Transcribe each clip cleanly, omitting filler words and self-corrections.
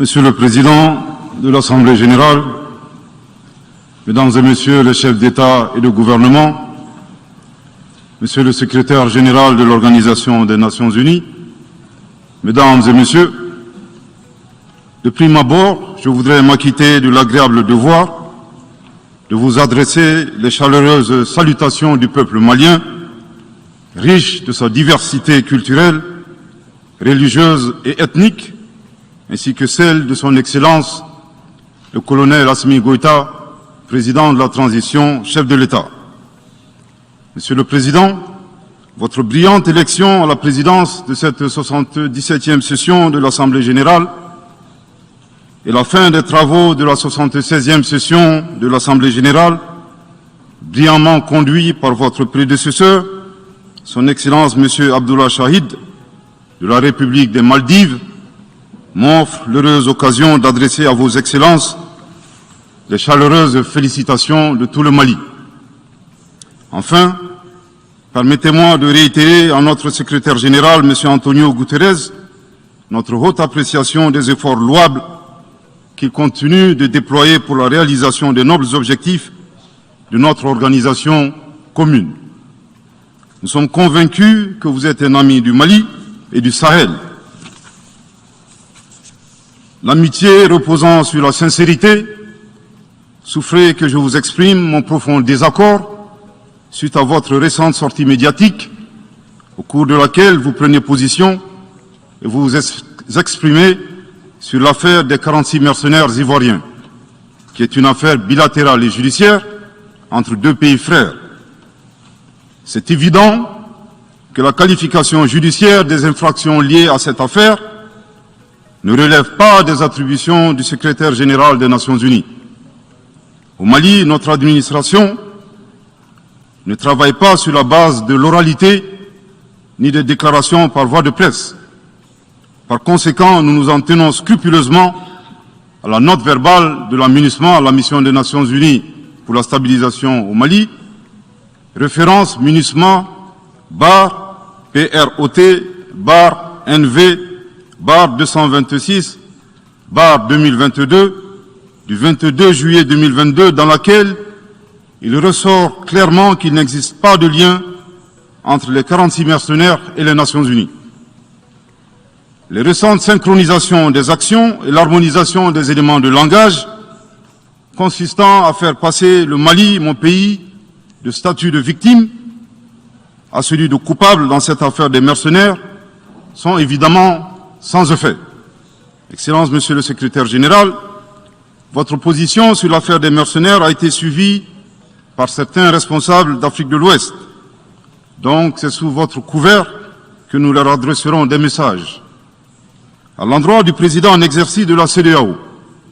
Monsieur le Président de l'Assemblée générale, Mesdames et Messieurs les chefs d'État et de gouvernement, Monsieur le Secrétaire général de l'Organisation des Nations Unies, Mesdames et Messieurs, de prime abord, je voudrais m'acquitter de l'agréable devoir de vous adresser les chaleureuses salutations du peuple malien, riche de sa diversité culturelle, religieuse et ethnique, ainsi que celle de son Excellence, le colonel Assimi Goïta, président de la transition, chef de l'État. Monsieur le Président, votre brillante élection à la présidence de cette 77e session de l'Assemblée générale et la fin des travaux de la 76e session de l'Assemblée générale, brillamment conduit par votre prédécesseur, son Excellence M. Abdullah Shahid, de la République des Maldives, m'offre l'heureuse occasion d'adresser à vos Excellences les chaleureuses félicitations de tout le Mali. Enfin, permettez-moi de réitérer à notre secrétaire général, M. Antonio Guterres, notre haute appréciation des efforts louables qu'il continue de déployer pour la réalisation des nobles objectifs de notre organisation commune. Nous sommes convaincus que vous êtes un ami du Mali et du Sahel. L'amitié reposant sur la sincérité, souffrez que je vous exprime mon profond désaccord suite à votre récente sortie médiatique, au cours de laquelle vous prenez position et vous vous exprimez sur l'affaire des 46 mercenaires ivoiriens, qui est une affaire bilatérale et judiciaire entre deux pays frères. C'est évident que la qualification judiciaire des infractions liées à cette affaire ne relève pas des attributions du secrétaire général des Nations Unies. Au Mali, notre administration ne travaille pas sur la base de l'oralité ni des déclarations par voie de presse. Par conséquent, nous nous en tenons scrupuleusement à la note verbale de la MINUSMA, la mission des Nations Unies pour la stabilisation au Mali, référence MINUSMA bar PROT bar NV bar 226 bar 2022 du 22 juillet 2022, dans laquelle il ressort clairement qu'il n'existe pas de lien entre les 46 mercenaires et les Nations Unies. Les récentes synchronisations des actions et l'harmonisation des éléments de langage consistant à faire passer le Mali, mon pays, de statut de victime à celui de coupable dans cette affaire des mercenaires sont évidemment sans effet. Excellence, Monsieur le Secrétaire général, votre position sur l'affaire des mercenaires a été suivie par certains responsables d'Afrique de l'Ouest. Donc, c'est sous votre couvert que nous leur adresserons des messages. À l'endroit du président en exercice de la CEDEAO,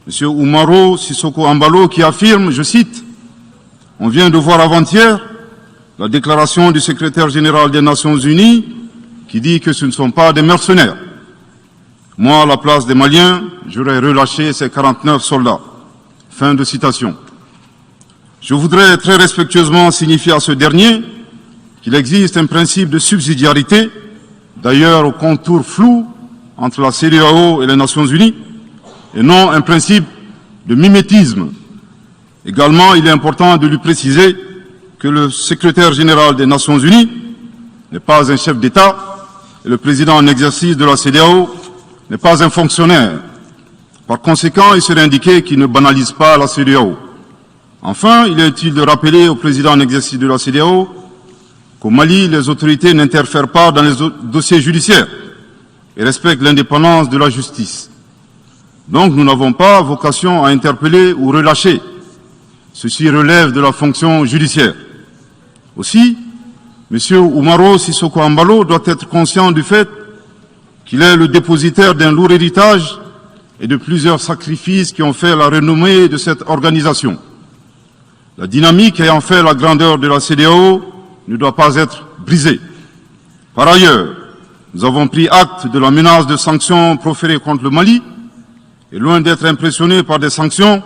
M. Umaro Sissoko Embalo, qui affirme, je cite, « On vient de voir avant-hier la déclaration du secrétaire général des Nations Unies qui dit que ce ne sont pas des mercenaires. Moi, à la place des Maliens, j'aurais relâché ces 49 soldats. » Fin de citation. Je voudrais très respectueusement signifier à ce dernier qu'il existe un principe de subsidiarité, d'ailleurs au contour flou, entre la CEDEAO et les Nations Unies, et non un principe de mimétisme. Également, il est important de lui préciser que le secrétaire général des Nations Unies n'est pas un chef d'État et le président en exercice de la CEDEAO n'est pas un fonctionnaire. Par conséquent, il serait indiqué qu'il ne banalise pas la CEDEAO. Enfin, il est utile de rappeler au président en exercice de la CEDEAO qu'au Mali, les autorités n'interfèrent pas dans les dossiers judiciaires et respectent l'indépendance de la justice. Donc, nous n'avons pas vocation à interpeller ou relâcher. Ceci relève de la fonction judiciaire. Aussi, M. Umaro Sissoko Embalo doit être conscient du fait qu'il est le dépositaire d'un lourd héritage et de plusieurs sacrifices qui ont fait la renommée de cette organisation. La dynamique ayant fait la grandeur de la CEDEAO ne doit pas être brisée. Par ailleurs, nous avons pris acte de la menace de sanctions proférées contre le Mali, et loin d'être impressionnés par des sanctions,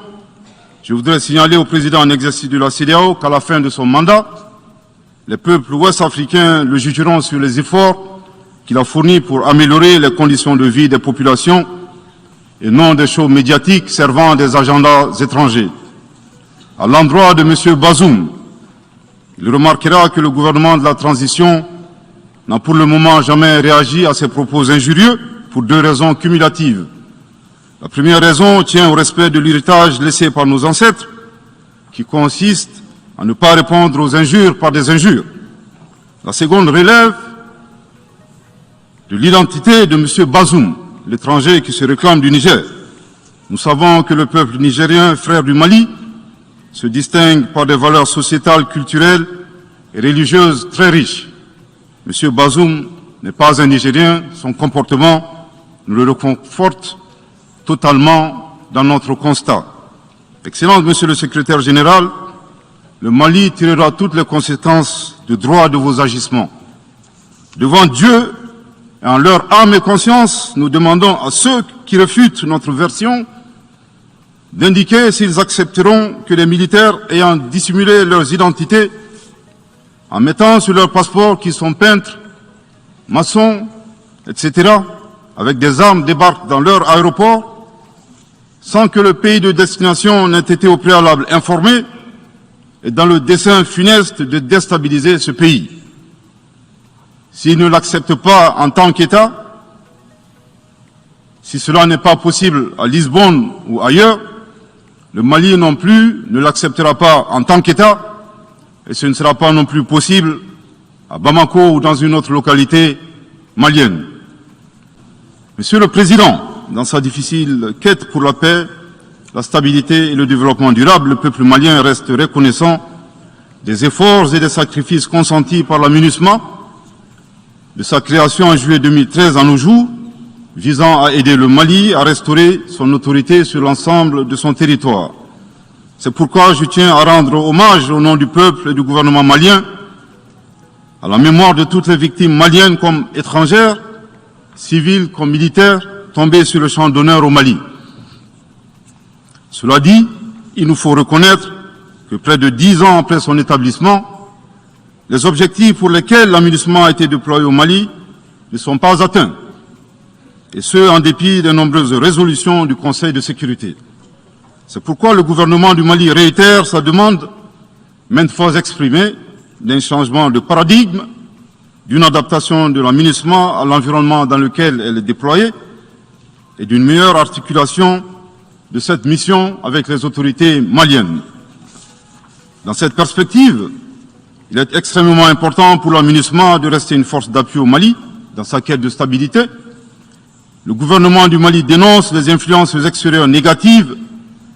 je voudrais signaler au président en exercice de la CEDEAO qu'à la fin de son mandat, les peuples ouest-africains le jugeront sur les efforts qu'il a fournis pour améliorer les conditions de vie des populations et non des shows médiatiques servant des agendas étrangers. À l'endroit de M. Bazoum, il remarquera que le gouvernement de la transition n'a pour le moment jamais réagi à ces propos injurieux pour deux raisons cumulatives. La première raison tient au respect de l'héritage laissé par nos ancêtres, qui consiste à ne pas répondre aux injures par des injures. La seconde relève de l'identité de M. Bazoum, l'étranger qui se réclame du Niger. Nous savons que le peuple nigérien, frère du Mali, se distingue par des valeurs sociétales, culturelles et religieuses très riches. M. Bazoum n'est pas un Nigérien, son comportement nous le reconforte totalement dans notre constat. Excellence, Monsieur le Secrétaire général, le Mali tirera toutes les conséquences de droit de vos agissements. Devant Dieu et en leur âme et conscience, nous demandons à ceux qui refutent notre version d'indiquer s'ils accepteront que les militaires ayant dissimulé leurs identités en mettant sur leur passeport qu'ils sont peintres, maçons, etc., avec des armes débarquent dans leur aéroport sans que le pays de destination n'ait été au préalable informé et dans le dessein funeste de déstabiliser ce pays. S'ils ne l'acceptent pas en tant qu'État, si cela n'est pas possible à Lisbonne ou ailleurs, le Mali non plus ne l'acceptera pas en tant qu'État et ce ne sera pas non plus possible à Bamako ou dans une autre localité malienne. Monsieur le Président, dans sa difficile quête pour la paix, la stabilité et le développement durable, le peuple malien reste reconnaissant des efforts et des sacrifices consentis par la MINUSMA, de sa création en juillet 2013 à nos jours, visant à aider le Mali à restaurer son autorité sur l'ensemble de son territoire. C'est pourquoi je tiens à rendre hommage au nom du peuple et du gouvernement malien à la mémoire de toutes les victimes maliennes comme étrangères, civiles comme militaires, tombées sur le champ d'honneur au Mali. Cela dit, il nous faut reconnaître que près de 10 ans après son établissement, les objectifs pour lesquels l'aménagement a été déployé au Mali ne sont pas atteints, et ce, en dépit des nombreuses résolutions du Conseil de sécurité. C'est pourquoi le gouvernement du Mali réitère sa demande, maintes fois exprimée, d'un changement de paradigme, d'une adaptation de l'aménagement à l'environnement dans lequel elle est déployée, et d'une meilleure articulation de cette mission avec les autorités maliennes. Dans cette perspective, il est extrêmement important pour l'aménagement de rester une force d'appui au Mali dans sa quête de stabilité. Le gouvernement du Mali dénonce les influences extérieures négatives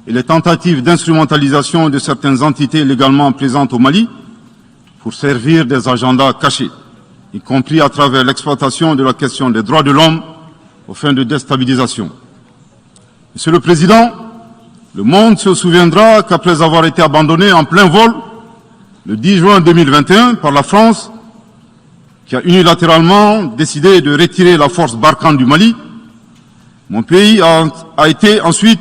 et les tentatives d'instrumentalisation de certaines entités légalement présentes au Mali pour servir des agendas cachés, y compris à travers l'exploitation de la question des droits de l'homme aux fins de déstabilisation. Monsieur le Président, le monde se souviendra qu'après avoir été abandonné en plein vol le 10 juin 2021 par la France, qui a unilatéralement décidé de retirer la force Barkhane du Mali, mon pays a été ensuite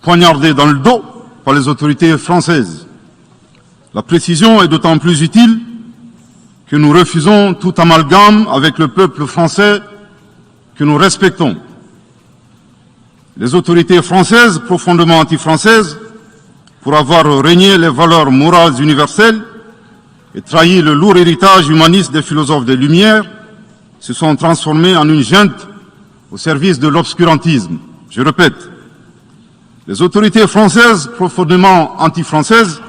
poignardé dans le dos par les autorités françaises. La précision est d'autant plus utile que nous refusons tout amalgame avec le peuple français que nous respectons. Les autorités françaises, profondément anti-françaises, pour avoir régné les valeurs morales universelles et trahi le lourd héritage humaniste des philosophes des Lumières, se sont transformées en une junte au service de l'obscurantisme. Je répète, les autorités françaises, profondément anti-françaises,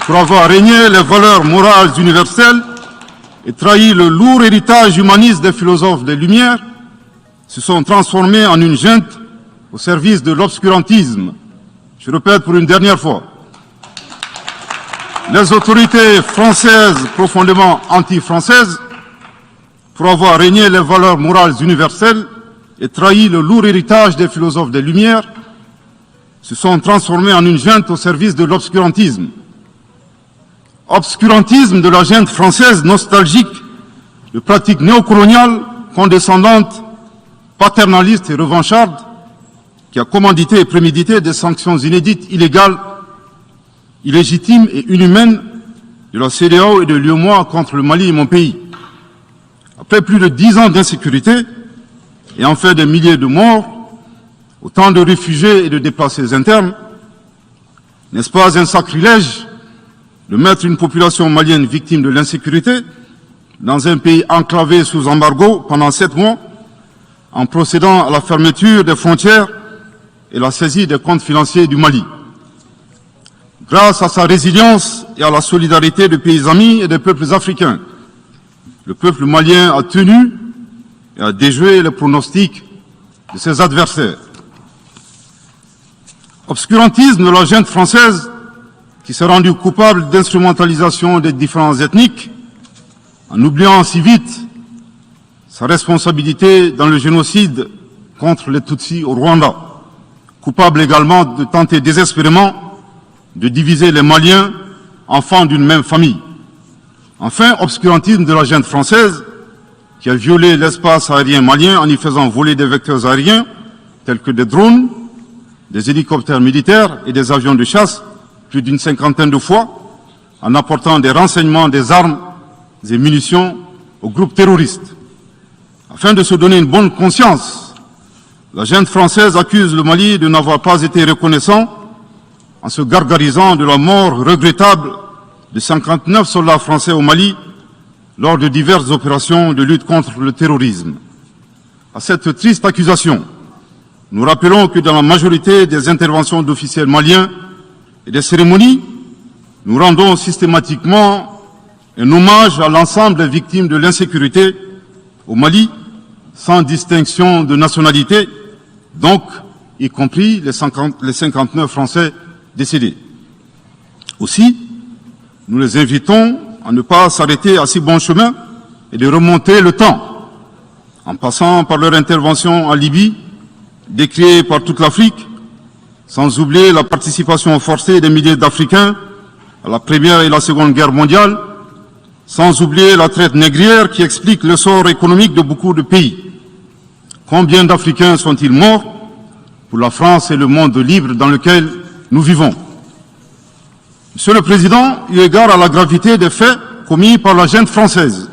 pour avoir régné les valeurs morales universelles et trahi le lourd héritage humaniste des philosophes des Lumières, se sont transformées en une junte au service de l'obscurantisme. Je répète pour une dernière fois. Les autorités françaises, profondément anti-françaises, pour avoir régné les valeurs morales universelles et trahi le lourd héritage des philosophes des Lumières, se sont transformées en une junte au service de l'obscurantisme. Obscurantisme de la junte française nostalgique de pratiques néocoloniales, condescendantes, paternalistes et revanchardes, qui a commandité et prémédité des sanctions inédites, illégales, illégitimes et inhumaines de la CEDEAO et de l'UEMOA contre le Mali et mon pays. Après plus de 10 ans d'insécurité et en fait des milliers de morts, autant de réfugiés et de déplacés internes, n'est-ce pas un sacrilège de mettre une population malienne victime de l'insécurité dans un pays enclavé sous embargo pendant 7 mois, en procédant à la fermeture des frontières et la saisie des comptes financiers du Mali? Grâce à sa résilience et à la solidarité des pays amis et des peuples africains, le peuple malien a tenu et a déjoué les pronostics de ses adversaires. Obscurantisme de la junte française qui s'est rendue coupable d'instrumentalisation des différences ethniques en oubliant si vite sa responsabilité dans le génocide contre les Tutsis au Rwanda, coupable également de tenter désespérément de diviser les Maliens, enfants d'une même famille. Enfin, obscurantisme de la junte française qui a violé l'espace aérien malien en y faisant voler des vecteurs aériens tels que des drones, des hélicoptères militaires et des avions de chasse plus d'une 50aine de fois, en apportant des renseignements, des armes et munitions aux groupes terroristes. Afin de se donner une bonne conscience, la junte française accuse le Mali de n'avoir pas été reconnaissant en se gargarisant de la mort regrettable de 59 soldats français au Mali lors de diverses opérations de lutte contre le terrorisme. À cette triste accusation, nous rappelons que dans la majorité des interventions d'officiels maliens et des cérémonies, nous rendons systématiquement un hommage à l'ensemble des victimes de l'insécurité au Mali, sans distinction de nationalité, donc y compris les 59 Français décédés. Aussi, nous les invitons à ne pas s'arrêter à si bon chemin et de remonter le temps, en passant par leur intervention en Libye, décriée par toute l'Afrique, sans oublier la participation forcée des milliers d'Africains à la Première et la Seconde Guerre mondiale, sans oublier la traite négrière qui explique le sort économique de beaucoup de pays. Combien d'Africains sont-ils morts pour la France et le monde libre dans lequel nous vivons? Monsieur le Président, eu égard à la gravité des faits commis par la junte française,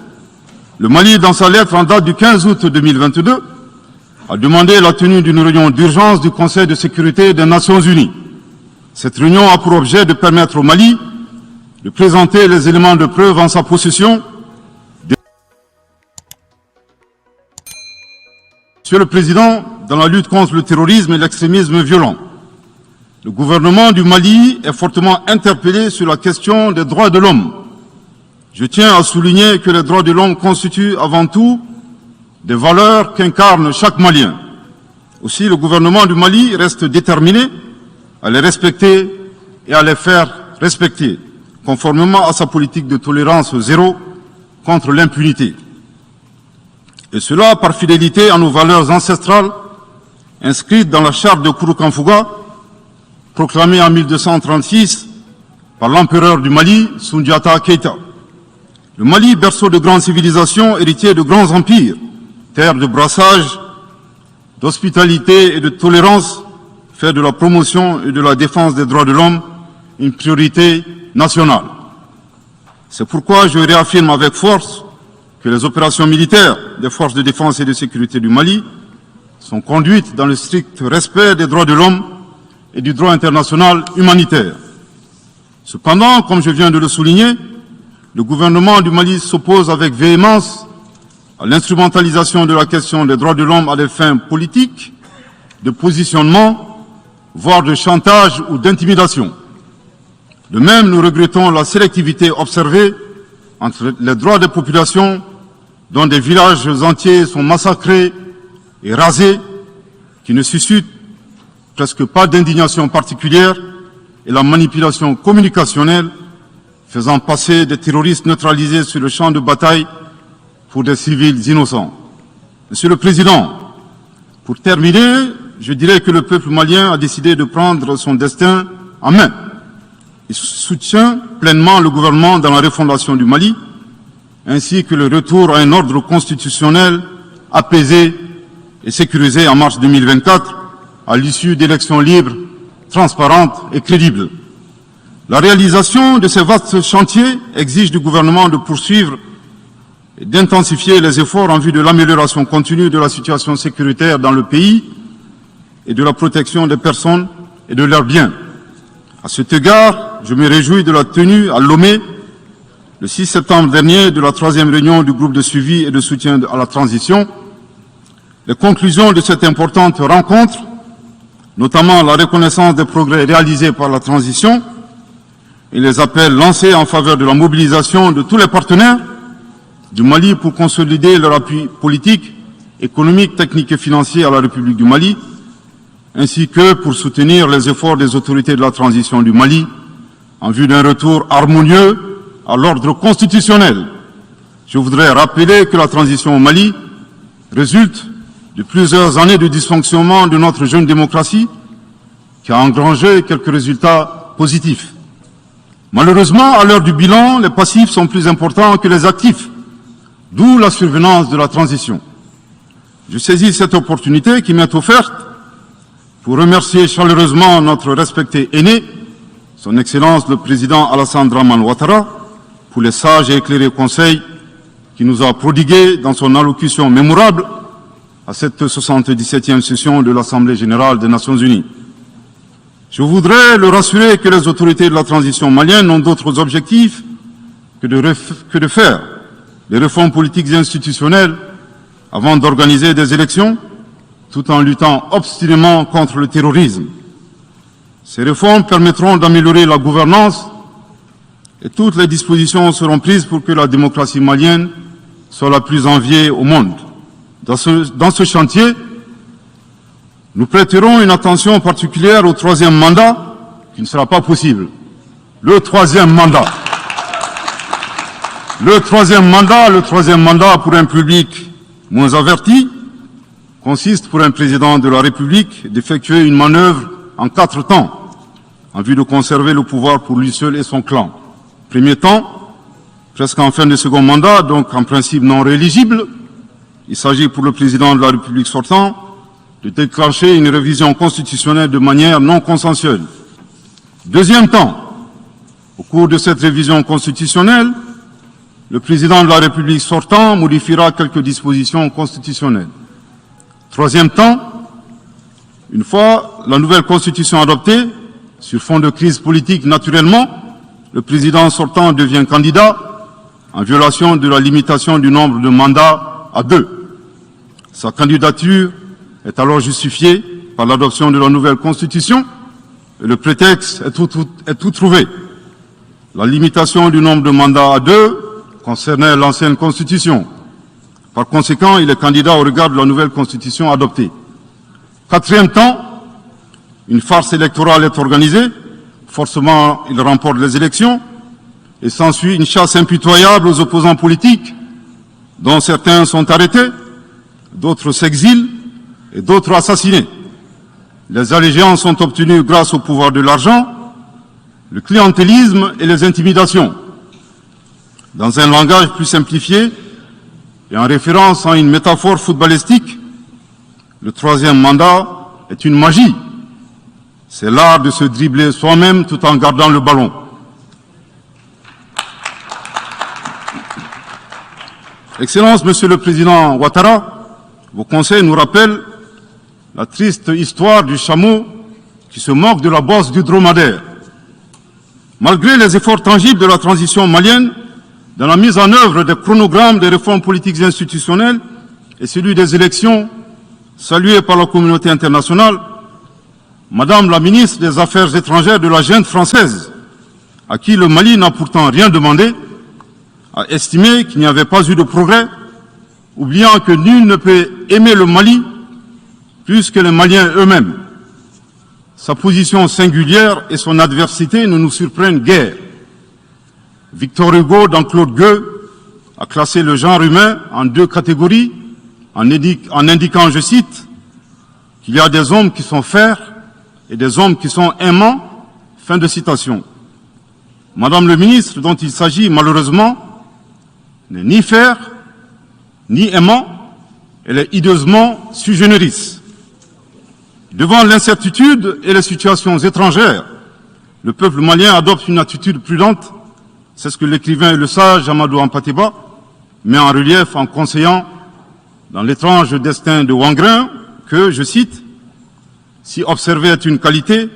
le Mali, dans sa lettre en date du 15 août 2022, a demandé la tenue d'une réunion d'urgence du Conseil de sécurité des Nations Unies. Cette réunion a pour objet de permettre au Mali de présenter les éléments de preuve en sa possession. Monsieur le Président, dans la lutte contre le terrorisme et l'extrémisme violent, le gouvernement du Mali est fortement interpellé sur la question des droits de l'homme. Je tiens à souligner que les droits de l'homme constituent avant tout des valeurs qu'incarne chaque Malien. Aussi, le gouvernement du Mali reste déterminé à les respecter et à les faire respecter, conformément à sa politique de tolérance zéro contre l'impunité. Et cela par fidélité à nos valeurs ancestrales inscrites dans la charte de Kouroukanfouga, proclamée en 1236 par l'empereur du Mali, Soundiata Keïta. Le Mali, berceau de grandes civilisations, héritier de grands empires, terre de brassage, d'hospitalité et de tolérance, fait de la promotion et de la défense des droits de l'homme une priorité nationale. C'est pourquoi je réaffirme avec force que les opérations militaires des forces de défense et de sécurité du Mali sont conduites dans le strict respect des droits de l'homme et du droit international humanitaire. Cependant, comme je viens de le souligner, le gouvernement du Mali s'oppose avec véhémence à l'instrumentalisation de la question des droits de l'homme à des fins politiques, de positionnement, voire de chantage ou d'intimidation. De même, nous regrettons la sélectivité observée entre les droits des populations dont des villages entiers sont massacrés et rasés, qui ne suscitent presque pas d'indignation particulière, et la manipulation communicationnelle faisant passer des terroristes neutralisés sur le champ de bataille pour des civils innocents. Monsieur le Président, pour terminer, je dirais que le peuple malien a décidé de prendre son destin en main. Il soutient pleinement le gouvernement dans la refondation du Mali, ainsi que le retour à un ordre constitutionnel apaisé et sécurisé en mars 2024, à l'issue d'élections libres, transparentes et crédibles. La réalisation de ces vastes chantiers exige du gouvernement de poursuivre et d'intensifier les efforts en vue de l'amélioration continue de la situation sécuritaire dans le pays et de la protection des personnes et de leurs biens. À cet égard, je me réjouis de la tenue à Lomé, le 6 septembre dernier, de la 3e réunion du groupe de suivi et de soutien à la transition. Les conclusions de cette importante rencontre, notamment la reconnaissance des progrès réalisés par la transition et les appels lancés en faveur de la mobilisation de tous les partenaires du Mali pour consolider leur appui politique, économique, technique et financier à la République du Mali, ainsi que pour soutenir les efforts des autorités de la transition du Mali en vue d'un retour harmonieux à l'ordre constitutionnel. Je voudrais rappeler que la transition au Mali résulte de plusieurs années de dysfonctionnement de notre jeune démocratie qui a engrangé quelques résultats positifs. Malheureusement, à l'heure du bilan, les passifs sont plus importants que les actifs, d'où la survenance de la transition. Je saisis cette opportunité qui m'est offerte pour remercier chaleureusement notre respecté aîné, son Excellence le Président Alassane Dramane Ouattara, pour les sages et éclairés conseils qu'il nous a prodigués dans son allocution mémorable à cette 77e session de l'Assemblée générale des Nations unies. Je voudrais le rassurer que les autorités de la transition malienne n'ont d'autres objectifs que de faire des réformes politiques et institutionnelles avant d'organiser des élections, tout en luttant obstinément contre le terrorisme. Ces réformes permettront d'améliorer la gouvernance et toutes les dispositions seront prises pour que la démocratie malienne soit la plus enviée au monde. Dans ce chantier, nous prêterons une attention particulière au 3e mandat, qui ne sera pas possible. Le troisième mandat pour un public moins averti consiste pour un président de la République d'effectuer une manœuvre en 4 temps, en vue de conserver le pouvoir pour lui seul et son clan. Premier temps, presque en fin de second mandat, donc en principe non rééligible, il s'agit pour le président de la République sortant de déclencher une révision constitutionnelle de manière non consensuelle. Deuxième temps, au cours de cette révision constitutionnelle, le président de la République sortant modifiera quelques dispositions constitutionnelles. Troisième temps, une fois la nouvelle constitution adoptée, sur fond de crise politique naturellement, le président sortant devient candidat en violation de la limitation du nombre de mandats à 2. Sa candidature est alors justifiée par l'adoption de la nouvelle constitution et le prétexte est tout trouvé. La limitation du nombre de mandats à 2 concernait l'ancienne constitution. Par conséquent, il est candidat au regard de la nouvelle constitution adoptée. Quatrième temps, une farce électorale est organisée. Forcément, il remporte les élections et s'ensuit une chasse impitoyable aux opposants politiques, dont certains sont arrêtés, d'autres s'exilent et d'autres assassinés. Les allégeances sont obtenues grâce au pouvoir de l'argent, le clientélisme et les intimidations. Dans un langage plus simplifié et en référence à une métaphore footballistique, le troisième mandat est une magie. C'est l'art de se dribbler soi-même tout en gardant le ballon. Excellence, Monsieur le Président Ouattara, vos conseils nous rappellent la triste histoire du chameau qui se moque de la bosse du dromadaire. Malgré les efforts tangibles de la transition malienne, dans la mise en œuvre des chronogrammes des réformes politiques et institutionnelles et celui des élections, salués par la communauté internationale, Madame la ministre des Affaires étrangères de la junte française, à qui le Mali n'a pourtant rien demandé, a estimé qu'il n'y avait pas eu de progrès, oubliant que nul ne peut aimer le Mali plus que les Maliens eux-mêmes. Sa position singulière et son adversité ne nous surprennent guère. Victor Hugo, dans Claude Gueux, a classé le genre humain en 2 catégories, en indiquant, je cite, qu'il y a des hommes qui sont fers et des hommes qui sont aimants. Fin de citation. Madame le ministre, dont il s'agit malheureusement, n'est ni fer, ni aimant, elle est hideusement sui generis. Devant l'incertitude et les situations étrangères, le peuple malien adopte une attitude prudente. C'est ce que l'écrivain et le sage Amadou Hampâté-Bâ met en relief en conseillant dans l'étrange destin de Wangrin que, je cite, « Si observer est une qualité,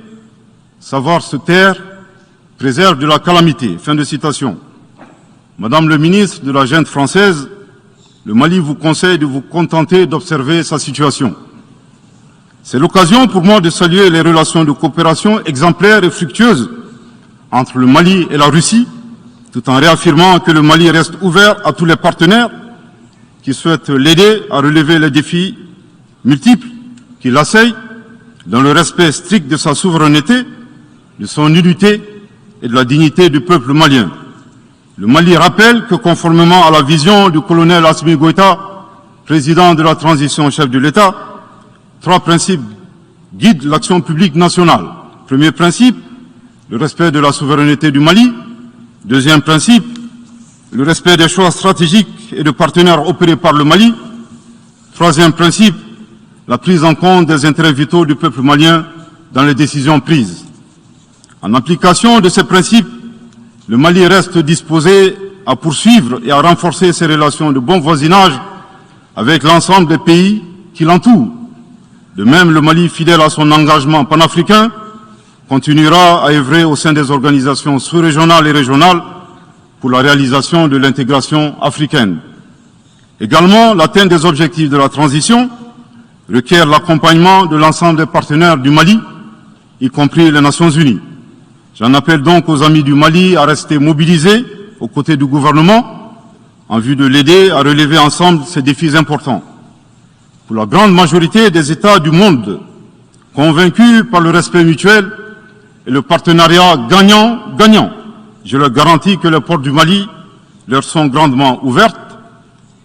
savoir se taire préserve de la calamité. Fin de citation. Madame le ministre de la Junte française, le Mali vous conseille de vous contenter d'observer sa situation. C'est l'occasion pour moi de saluer les relations de coopération exemplaires et fructueuses entre le Mali et la Russie, tout en réaffirmant que le Mali reste ouvert à tous les partenaires qui souhaitent l'aider à relever les défis multiples qui l'assaillent dans le respect strict de sa souveraineté, de son unité et de la dignité du peuple malien. Le Mali rappelle que conformément à la vision du colonel Assimi Goïta, président de la transition chef de l'État, 3 principes guident l'action publique nationale. Premier principe, le respect de la souveraineté du Mali. Deuxième principe, le respect des choix stratégiques et de partenaires opérés par le Mali. Troisième principe, la prise en compte des intérêts vitaux du peuple malien dans les décisions prises. En application de ces principes, le Mali reste disposé à poursuivre et à renforcer ses relations de bon voisinage avec l'ensemble des pays qui l'entourent. De même, le Mali, fidèle à son engagement panafricain, continuera à œuvrer au sein des organisations sous-régionales et régionales pour la réalisation de l'intégration africaine. Également, l'atteinte des objectifs de la transition requiert l'accompagnement de l'ensemble des partenaires du Mali, y compris les Nations Unies. J'en appelle donc aux amis du Mali à rester mobilisés aux côtés du gouvernement en vue de l'aider à relever ensemble ces défis importants. Pour la grande majorité des États du monde, convaincus par le respect mutuel et le partenariat gagnant-gagnant, je leur garantis que les portes du Mali leur sont grandement ouvertes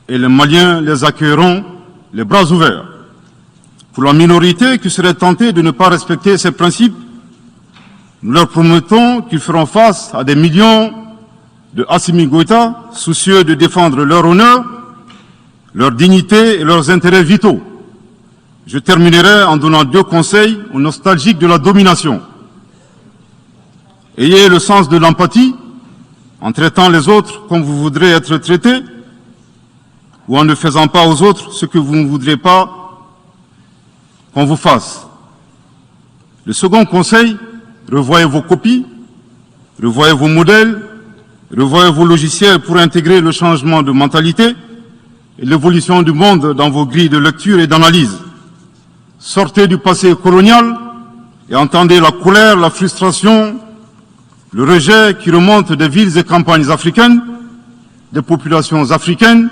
et les Maliens les accueilleront les bras ouverts. Pour la minorité qui serait tentée de ne pas respecter ces principes, nous leur promettons qu'ils feront face à des millions de Assimi Goïta, soucieux de défendre leur honneur, leur dignité et leurs intérêts vitaux. Je terminerai en donnant 2 conseils aux nostalgiques de la domination. Ayez le sens de l'empathie en traitant les autres comme vous voudrez être traités ou en ne faisant pas aux autres ce que vous ne voudrez pas qu'on vous fasse. Le second conseil, revoyez vos copies, revoyez vos modèles, revoyez vos logiciels pour intégrer le changement de mentalité et l'évolution du monde dans vos grilles de lecture et d'analyse. Sortez du passé colonial et entendez la colère, la frustration, le rejet qui remonte des villes et campagnes africaines, des populations africaines,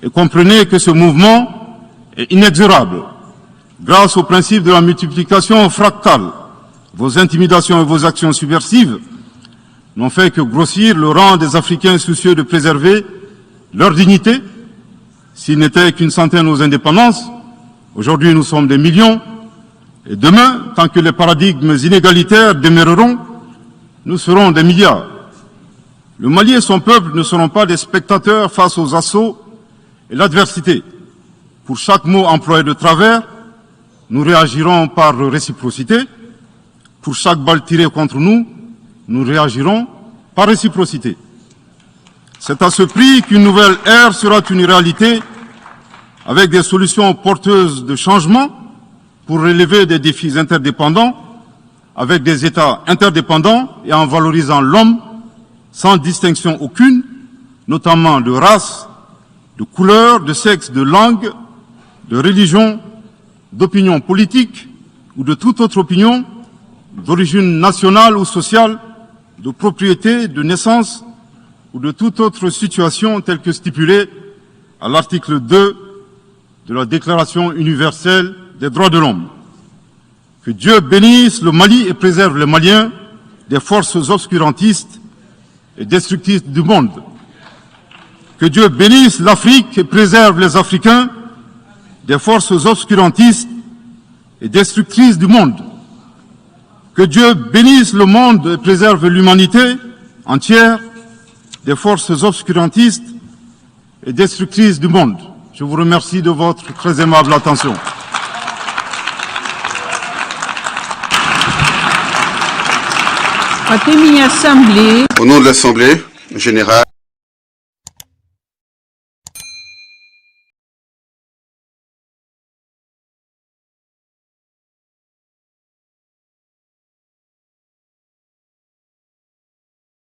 et comprenez que ce mouvement est inexorable. Grâce au principe de la multiplication fractale, vos intimidations et vos actions subversives n'ont fait que grossir le rang des Africains soucieux de préserver leur dignité. S'il n'était qu'une centaine aux indépendances, aujourd'hui nous sommes des millions, et demain, tant que les paradigmes inégalitaires demeureront, nous serons des milliards. Le Mali et son peuple ne seront pas des spectateurs face aux assauts et l'adversité. Pour chaque mot employé de travers, nous réagirons par réciprocité. Pour chaque balle tirée contre nous, nous réagirons par réciprocité. C'est à ce prix qu'une nouvelle ère sera une réalité avec des solutions porteuses de changement pour relever des défis interdépendants, avec des États interdépendants et en valorisant l'homme sans distinction aucune, notamment de race, de couleur, de sexe, de langue, de religion, d'opinion politique ou de toute autre opinion, d'origine nationale ou sociale, de propriété, de naissance ou de toute autre situation telle que stipulée à l'article 2 de la Déclaration universelle des droits de l'homme. Que Dieu bénisse le Mali et préserve les Maliens des forces obscurantistes et destructrices du monde. Que Dieu bénisse l'Afrique et préserve les Africains des forces obscurantistes et destructrices du monde. Que Dieu bénisse le monde et préserve l'humanité entière des forces obscurantistes et destructrices du monde. Je vous remercie de votre très aimable attention. Au nom de l'Assemblée générale,